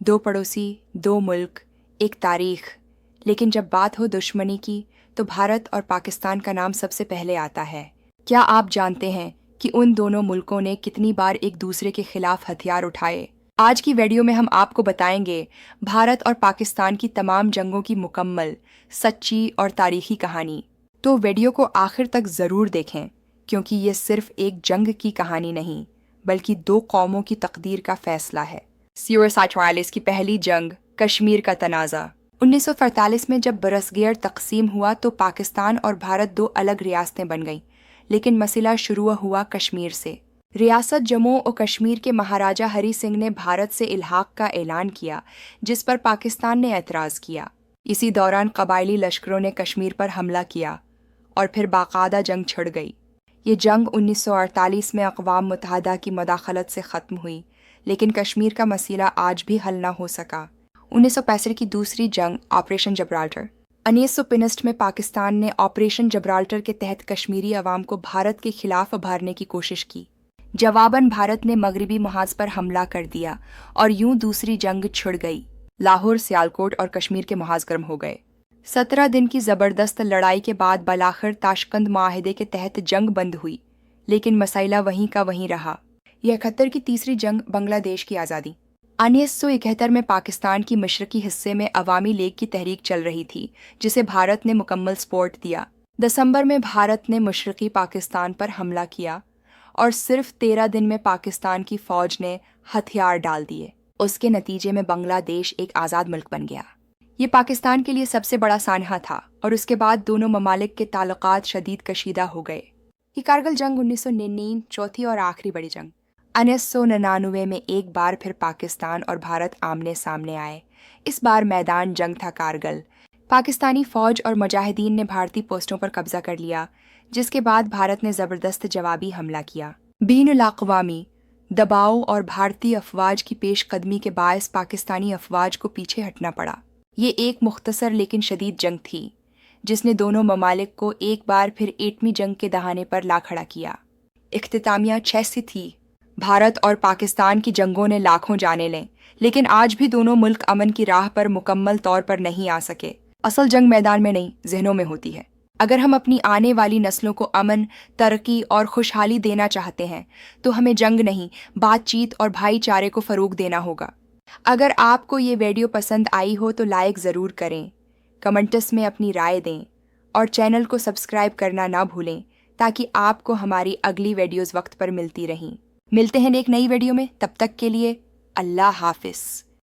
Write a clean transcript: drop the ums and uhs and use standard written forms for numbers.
दो पड़ोसी, दो मुल्क, एक तारीख। लेकिन जब बात हो दुश्मनी की तो भारत और पाकिस्तान का नाम सबसे पहले आता है। क्या आप जानते हैं कि उन दोनों मुल्कों ने कितनी बार एक दूसरे के खिलाफ हथियार उठाए? आज की वीडियो में हम आपको बताएंगे भारत और पाकिस्तान की तमाम जंगों की मुकम्मल, सच्ची और तारीखी कहानी। तो वीडियो को आखिर तक ज़रूर देखें, क्योंकि ये सिर्फ एक जंग की कहानी नहीं, बल्कि दो कौमों की तकदीर का फैसला है। 1947 की पहली जंग, कश्मीर का तनाज़ा। 1948 में जब बरसगेर तकसीम हुआ तो पाकिस्तान और भारत दो अलग रियासतें बन गईं, लेकिन मसला शुरू हुआ कश्मीर से। रियासत जम्मू और कश्मीर के महाराजा हरी सिंह ने भारत से इल्हाक का ऐलान किया, जिस पर पाकिस्तान ने एतराज़ किया। इसी दौरान कबायली लश्करों ने कश्मीर पर हमला किया और फिर बाकायदा जंग छिड़ गई। ये जंग 1948 में अक़वाम मुत्तहिदा की मदाखलत से ख़त्म हुई, लेकिन कश्मीर का मसला आज भी हल न हो सका। 1965 की दूसरी जंग, ऑपरेशन जब्राल्टर। 1965 में पाकिस्तान ने ऑपरेशन जब्राल्टर के तहत कश्मीरी अवाम को भारत के खिलाफ उभारने की कोशिश की। जवाबन भारत ने मगरबी महाज पर हमला कर दिया और यूं दूसरी जंग छिड़ गई। लाहौर, सियालकोट और कश्मीर के महाज गर्म हो गए। 17 दिन की ज़बरदस्त लड़ाई के बाद बालाखिर ताशकंद माहिदे के तहत जंग बंद हुई, लेकिन मसला वहीं का वहीं रहा। 71 की तीसरी जंग, बांग्लादेश की आज़ादी। 1971 में पाकिस्तान की मशरकी हिस्से में अवामी लीग की तहरीक चल रही थी, जिसे भारत ने मुकम्मल सपोर्ट दिया। दिसंबर में भारत ने मशरकी पाकिस्तान पर हमला किया और सिर्फ 13 दिन में पाकिस्तान की फ़ौज ने हथियार डाल दिए। उसके नतीजे में बांग्लादेश एक आज़ाद मुल्क बन गया। ये पाकिस्तान के लिए सबसे बड़ा सानहा था और उसके बाद दोनों ममालिक के ताल्लुकात शदीद कशीदा हो गए। ये कारगिल जंग 1999, चौथी और आखिरी बड़ी जंग। 1999 में एक बार फिर पाकिस्तान और भारत आमने सामने आए। इस बार मैदान जंग था कारगिल। पाकिस्तानी फ़ौज और मुजाहिदीन ने भारतीय पोस्टों पर कब्जा कर लिया, जिसके बाद भारत ने ज़बरदस्त जवाबी हमला किया। बैनुल-अक़वामी दबाव और भारतीय अफ़वाज की पेशकदमी के बायस पाकिस्तानी अफ़वाज को पीछे हटना पड़ा। ये एक मुख्तसर लेकिन शदीद जंग थी, जिसने दोनों ममालिक को एक बार फिर एटमी जंग के दहाने पर ला खड़ा किया। इख्तितामिया 6 सी थी। भारत और पाकिस्तान की जंगों ने लाखों जाने लें, लेकिन आज भी दोनों मुल्क अमन की राह पर मुकम्मल तौर पर नहीं आ सके। असल जंग मैदान में नहीं, जहनों में होती है। अगर हम अपनी आने वाली नस्लों को अमन, तरक्की और खुशहाली देना चाहते हैं, तो हमें जंग नहीं, बातचीत और भाईचारे को फ़रोग़ देना होगा। अगर आपको ये वीडियो पसंद आई हो तो लाइक ज़रूर करें, कमेंट्स में अपनी राय दें और चैनल को सब्सक्राइब करना ना भूलें, ताकि आपको हमारी अगली वीडियोज़ वक्त पर मिलती रहें। मिलते हैं एक नई वीडियो में, तब तक के लिए अल्लाह हाफ़िज़।